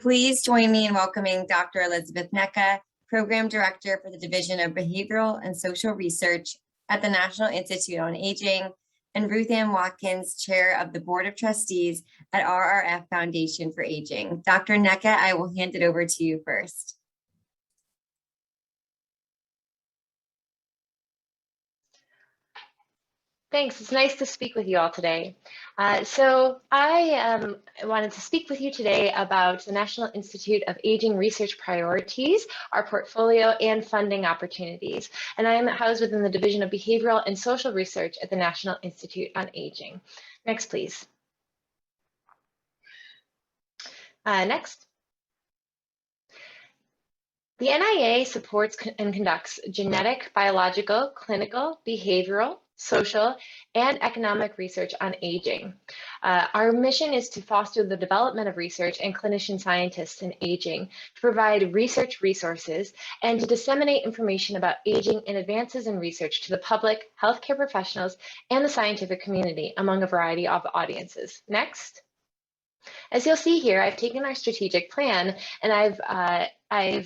please join me in welcoming Dr. Elizabeth Necka, Program Director for the Division of Behavioral and Social Research at the National Institute on Aging, and Ruth Watkins, Chair of the Board of Trustees at RRF Foundation for Aging. Dr. Necka, I will hand it over to you first. Thanks. It's nice to speak with you all today. So I wanted to speak with you today about the National Institute of Aging research priorities, our portfolio, and funding opportunities. And I am housed within the Division of Behavioral and Social Research at the National Institute on Aging. Next, please. Next. The NIA supports and conducts genetic, biological, clinical, behavioral, social, and economic research on aging. Our mission is to foster the development of research and clinician scientists in aging, to provide research resources, and to disseminate information about aging and advances in research to the public, healthcare professionals, and the scientific community, among a variety of audiences. Next. As you'll see here, I've taken our strategic plan and I've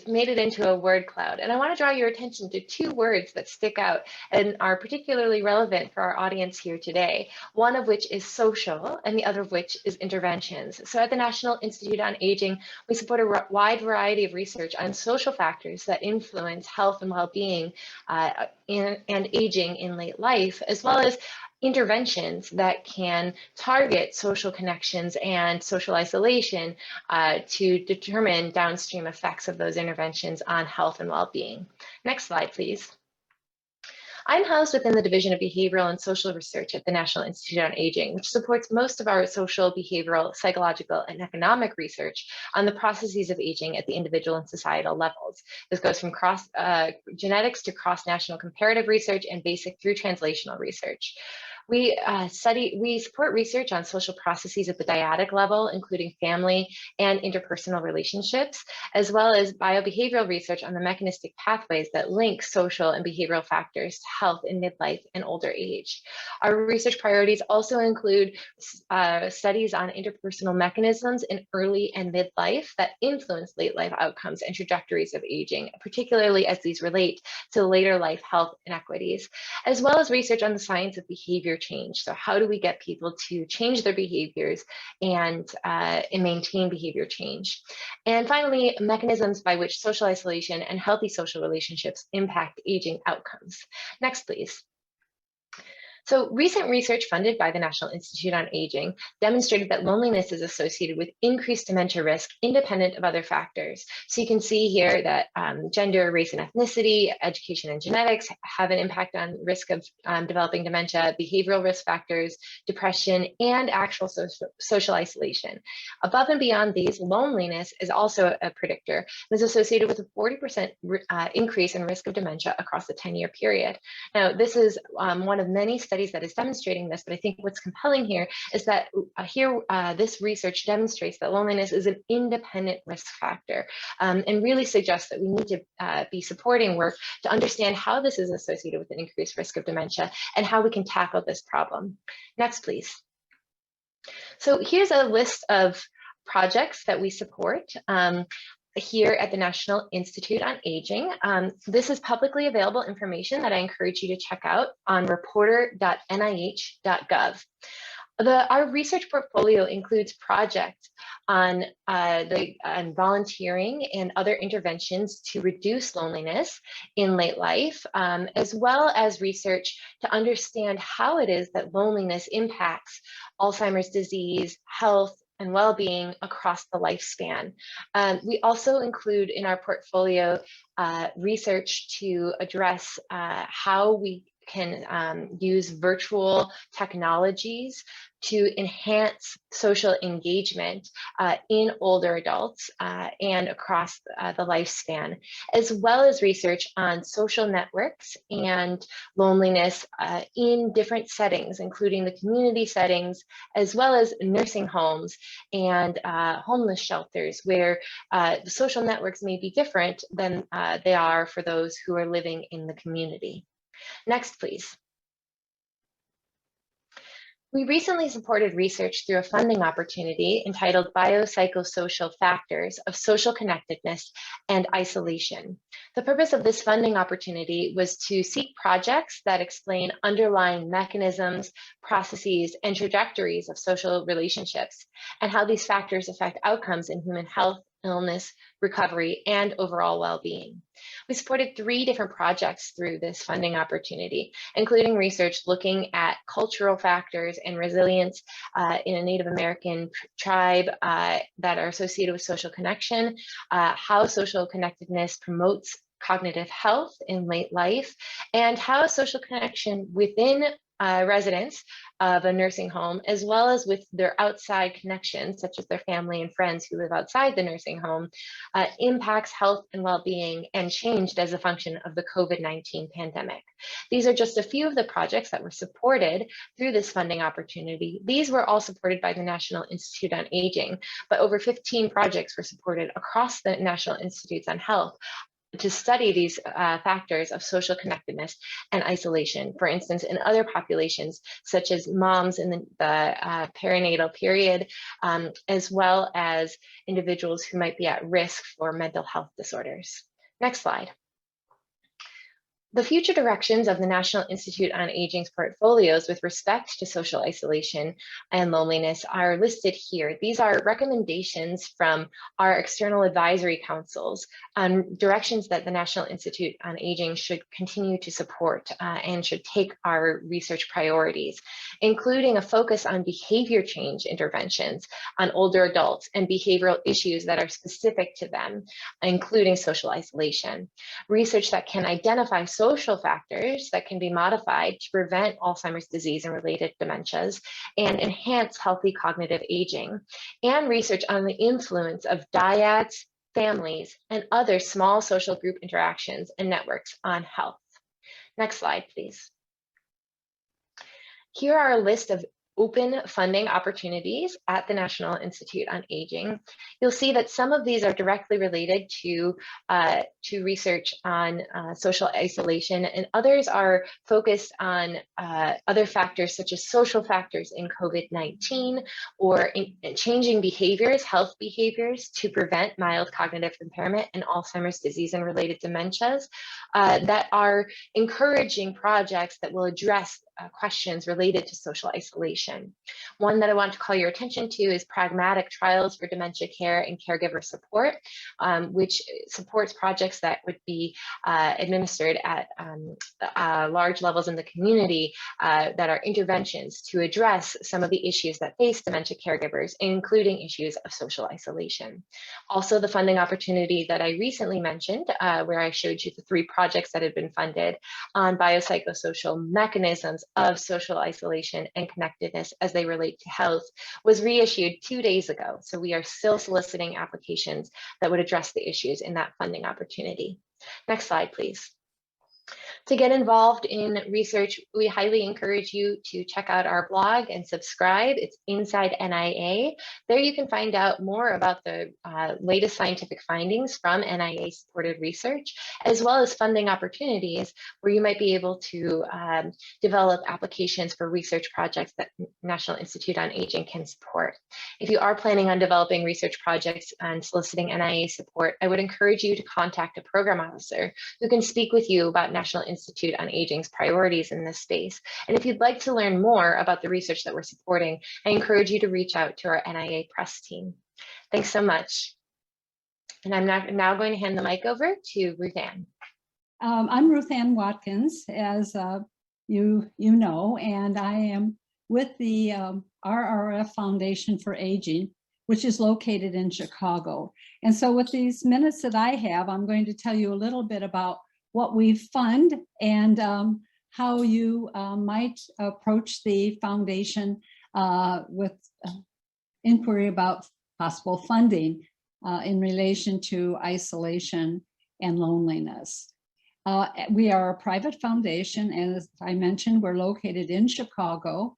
made it into a word cloud. And I want to draw your attention to two words that stick out and are particularly relevant for our audience here today, one of which is social and the other of which is interventions. So at the National Institute on Aging, we support a wide variety of research on social factors that influence health and well-being and aging in late life, as well as interventions that can target social connections and social isolation to determine downstream effects of those interventions on health and well-being. Next slide, please. I'm housed within the Division of Behavioral and Social Research at the National Institute on Aging, which supports most of our social, behavioral, psychological, and economic research on the processes of aging at the individual and societal levels. This goes from genetics to cross-national comparative research and basic through translational research. We support research on social processes at the dyadic level, including family and interpersonal relationships, as well as biobehavioral research on the mechanistic pathways that link social and behavioral factors to health in midlife and older age. Our research priorities also include studies on interpersonal mechanisms in early and midlife that influence late life outcomes and trajectories of aging, particularly as these relate to later life health inequities, as well as research on the science of behavior change. So how do we get people to change their behaviors and maintain behavior change? And finally, mechanisms by which social isolation and healthy social relationships impact aging outcomes. Next, please. So recent research funded by the National Institute on Aging demonstrated that loneliness is associated with increased dementia risk independent of other factors. So you can see here that gender, race, and ethnicity, education, and genetics have an impact on risk of developing dementia, behavioral risk factors, depression, and actual social isolation. Above and beyond these, loneliness is also a predictor and is associated with a 40% increase in risk of dementia across a 10-year period. Now, this is one of many studies that is demonstrating this, but I think what's compelling here is that this research demonstrates that loneliness is an independent risk factor and really suggests that we need to be supporting work to understand how this is associated with an increased risk of dementia and how we can tackle this problem. Next, please. So here's a list of projects that we support here at the National Institute on Aging. This is publicly available information that I encourage you to check out on reporter.nih.gov. Our research portfolio includes projects on volunteering and other interventions to reduce loneliness in late life, as well as research to understand how it is that loneliness impacts Alzheimer's disease, health, and well-being across the lifespan. We also include in our portfolio research to address how we can use virtual technologies to enhance social engagement in older adults and across the lifespan, as well as research on social networks and loneliness in different settings, including the community settings, as well as nursing homes and homeless shelters, where the social networks may be different than they are for those who are living in the community. Next, please. We recently supported research through a funding opportunity entitled Biopsychosocial Factors of Social Connectedness and Isolation. The purpose of this funding opportunity was to seek projects that explain underlying mechanisms, processes, and trajectories of social relationships, and how these factors affect outcomes in human health, illness, recovery, and overall well-being. We supported 3 different projects through this funding opportunity, including research looking at cultural factors and resilience in a Native American tribe that are associated with social connection, how social connectedness promotes cognitive health in late life, and how social connection within residents of a nursing home, as well as with their outside connections, such as their family and friends who live outside the nursing home, impacts health and well-being and changed as a function of the COVID-19 pandemic. These are just a few of the projects that were supported through this funding opportunity. These were all supported by the National Institute on Aging, but over 15 projects were supported across the National Institutes on Health to study these factors of social connectedness and isolation. For instance, in other populations, such as moms in the perinatal period, as well as individuals who might be at risk for mental health disorders. Next slide. The future directions of the National Institute on Aging's portfolios with respect to social isolation and loneliness are listed here. These are recommendations from our external advisory councils on directions that the National Institute on Aging should continue to support and should take our research priorities, including a focus on behavior change interventions on older adults and behavioral issues that are specific to them, including social isolation. Research that can identify social factors that can be modified to prevent Alzheimer's disease and related dementias and enhance healthy cognitive aging, and research on the influence of dyads, families, and other small social group interactions and networks on health. Next slide, please. Here are a list of open funding opportunities at the National Institute on Aging. You'll see that some of these are directly related to research on social isolation, and others are focused on other factors such as social factors in COVID-19 or in changing behaviors, health behaviors to prevent mild cognitive impairment and Alzheimer's disease and related dementias that are encouraging projects that will address questions related to social isolation. One that I want to call your attention to is Pragmatic Trials for Dementia Care and Caregiver Support, which supports projects that would be administered at large levels in the community that are interventions to address some of the issues that face dementia caregivers, including issues of social isolation. Also, the funding opportunity that I recently mentioned, where I showed you the 3 projects that had been funded on biopsychosocial mechanisms of social isolation and connectedness as they relate to health, was reissued 2 days ago. So we are still soliciting applications that would address the issues in that funding opportunity. Next slide, please. To get involved in research, we highly encourage you to check out our blog and subscribe. It's Inside NIA. There you can find out more about the latest scientific findings from NIA-supported research, as well as funding opportunities where you might be able to develop applications for research projects that National Institute on Aging can support. If you are planning on developing research projects and soliciting NIA support, I would encourage you to contact a program officer who can speak with you about National Institute on Aging's priorities in this space. And if you'd like to learn more about the research that we're supporting, I encourage you to reach out to our NIA press team. Thanks so much. And I'm now going to hand the mic over to Ruth Ann. I'm Ruth Ann Watkins, as you know, and I am with the RRF Foundation for Aging, which is located in Chicago. And so with these minutes that I have, I'm going to tell you a little bit about what we fund and how you might approach the foundation with inquiry about possible funding in relation to isolation and loneliness. We are a private foundation, and as I mentioned, we're located in Chicago,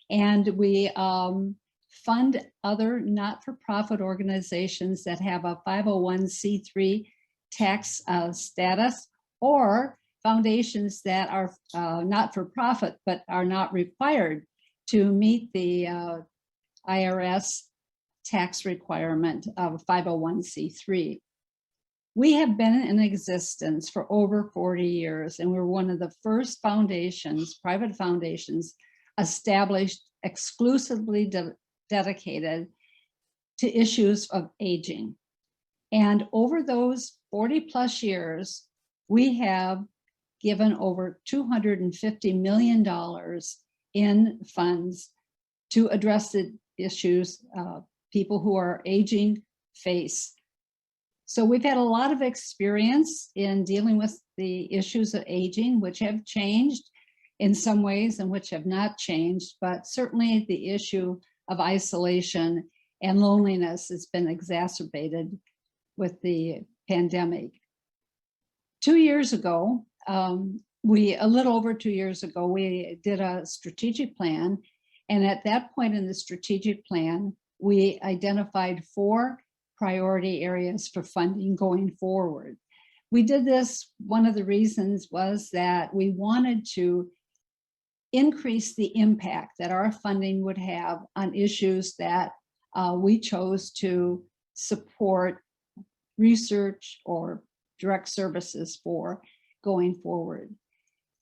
and we fund other not-for-profit organizations that have a 501c3 tax status, or foundations that are not-for-profit but are not required to meet the IRS tax requirement of 501c3. We have been in existence for over 40 years, and we're one of the first foundations, private foundations, established exclusively dedicated to issues of aging. And over those 40 plus years, we have given over $250 million in funds to address the issues people who are aging face. So we've had a lot of experience in dealing with the issues of aging, which have changed in some ways and which have not changed, but certainly the issue of isolation and loneliness has been exacerbated with the pandemic. 2 years ago, a little over 2 years ago, we did a strategic plan. And at that point in the strategic plan, we identified 4 priority areas for funding going forward. We did this, one of the reasons was that we wanted to increase the impact that our funding would have on issues that we chose to support research or direct services for going forward.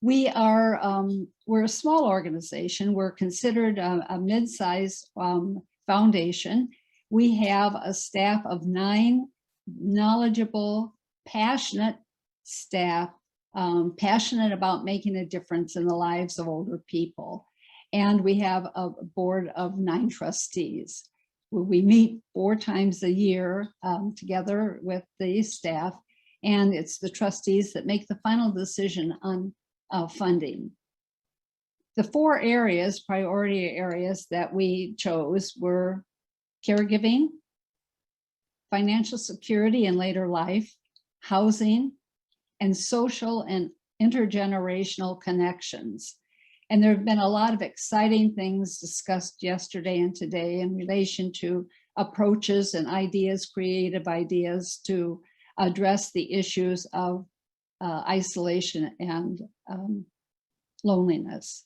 We're a small organization. We're considered a mid-sized foundation. We have a staff of 9 knowledgeable, passionate staff, passionate about making a difference in the lives of older people. And we have a board of 9 trustees. We meet 4 times a year together with the staff, and it's the trustees that make the final decision on funding. The 4 areas, priority areas that we chose were caregiving, financial security in later life, housing, and social and intergenerational connections. And there have been a lot of exciting things discussed yesterday and today in relation to approaches and ideas, creative ideas to address the issues of isolation and loneliness.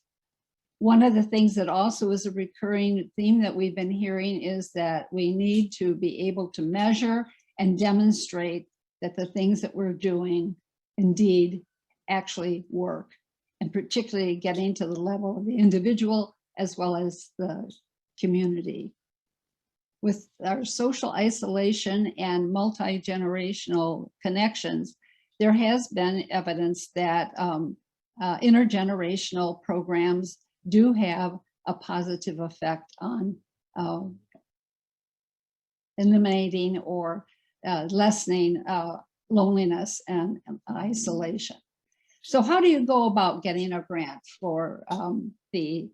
One of the things that also is a recurring theme that we've been hearing is that we need to be able to measure and demonstrate that the things that we're doing indeed actually work, and particularly getting to the level of the individual as well as the community. With our social isolation and multi-generational connections, there has been evidence that intergenerational programs do have a positive effect on eliminating or lessening loneliness and isolation. So how do you go about getting a grant for the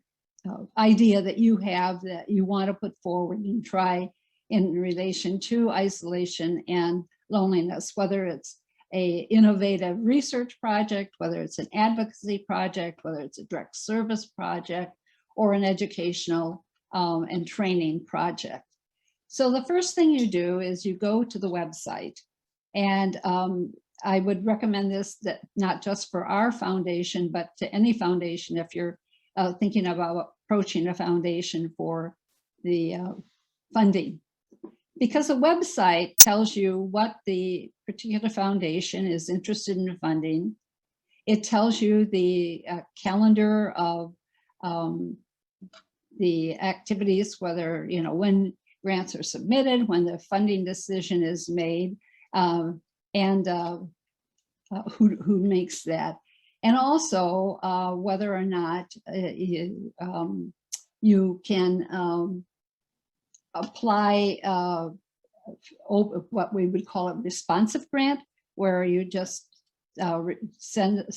idea that you have that you want to put forward and try in relation to isolation and loneliness, whether it's an innovative research project, whether it's an advocacy project, whether it's a direct service project, or an educational and training project. So the first thing you do is you go to the website, and I would recommend this that not just for our foundation, but to any foundation if you're thinking about approaching a foundation for the funding. Because a website tells you what the particular foundation is interested in funding. It tells you the calendar of the activities, whether, when grants are submitted, when the funding decision is made, and who makes that. And also whether or not you can apply what we would call a responsive grant, where you just submit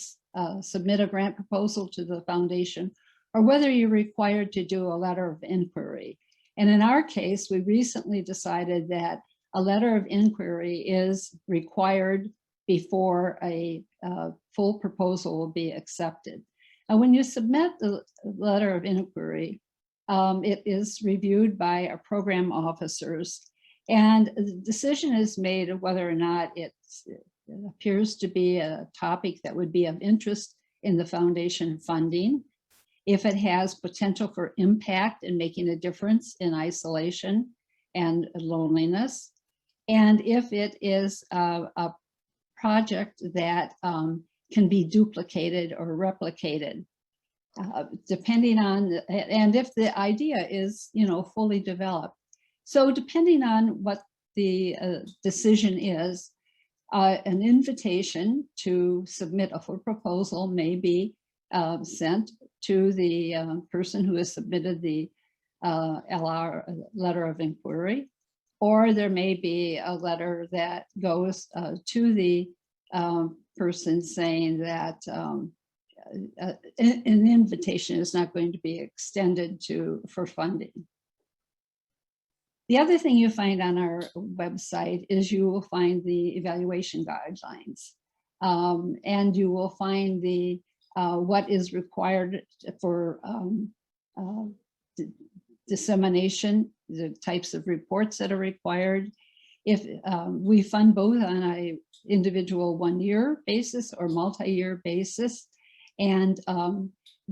a grant proposal to the foundation, or whether you're required to do a letter of inquiry. And in our case, we recently decided that a letter of inquiry is required before a full proposal will be accepted. And when you submit the letter of inquiry, it is reviewed by our program officers, and the decision is made of whether or not it appears to be a topic that would be of interest in the foundation funding. if it has potential for impact and making a difference in isolation and loneliness, and if it is a project that can be duplicated or replicated, depending on, and if the idea is, fully developed. So depending on what the decision is, an invitation to submit a full proposal may be sent to the person who has submitted the LR, letter of inquiry, or there may be a letter that goes to the person saying that an invitation is not going to be extended for funding. The other thing you find on our website is you will find the evaluation guidelines, and you will find the what is required for dissemination, the types of reports that are required. If we fund both on a individual 1-year basis or multi-year basis, and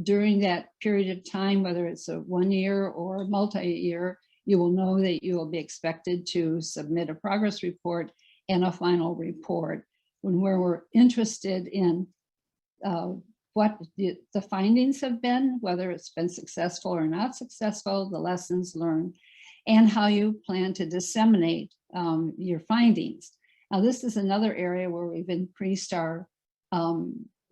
during that period of time, whether it's a 1-year or multi-year, you will know that you will be expected to submit a progress report and a final report where we're interested in what the findings have been, whether it's been successful or not successful, the lessons learned, and how you plan to disseminate your findings. Now, this is another area where we've increased our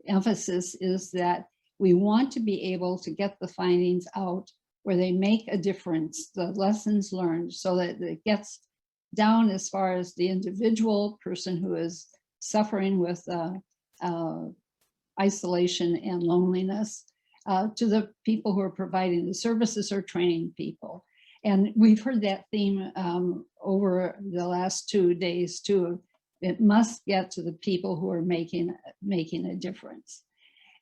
emphasis, is that we want to be able to get the findings out where they make a difference, the lessons learned, so that it gets down as far as the individual person who is suffering with isolation and loneliness, to the people who are providing the services or training people. And we've heard that theme over the last 2 days too. It must get to the people who are making a difference.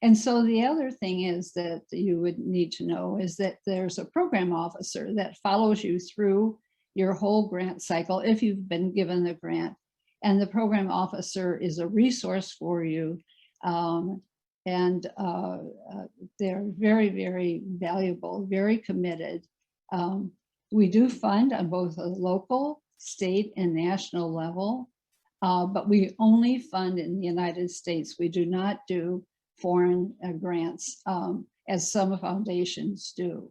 And so the other thing is that you would need to know is that there's a program officer that follows you through your whole grant cycle if you've been given the grant. And the program officer is a resource for you. They're very, very valuable, very committed. We do fund on both a local, state, and national level, but we only fund in the United States. We do not do foreign grants, as some foundations do.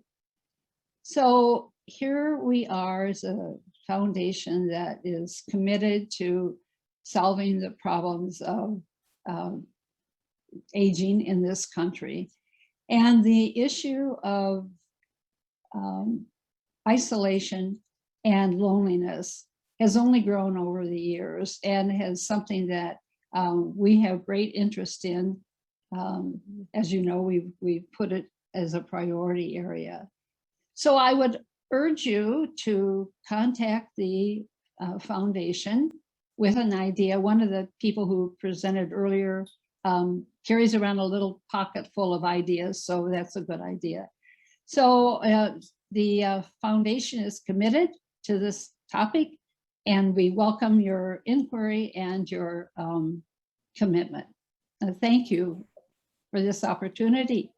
So here we are as a foundation that is committed to solving the problems of aging in this country. And the issue of isolation and loneliness has only grown over the years, and has something that we have great interest in. As you know, we've put it as a priority area. So I would urge you to contact the foundation with an idea. One of the people who presented earlier carries around a little pocket full of ideas, so that's a good idea. So the foundation is committed to this topic, and we welcome your inquiry and your commitment. Thank you for this opportunity.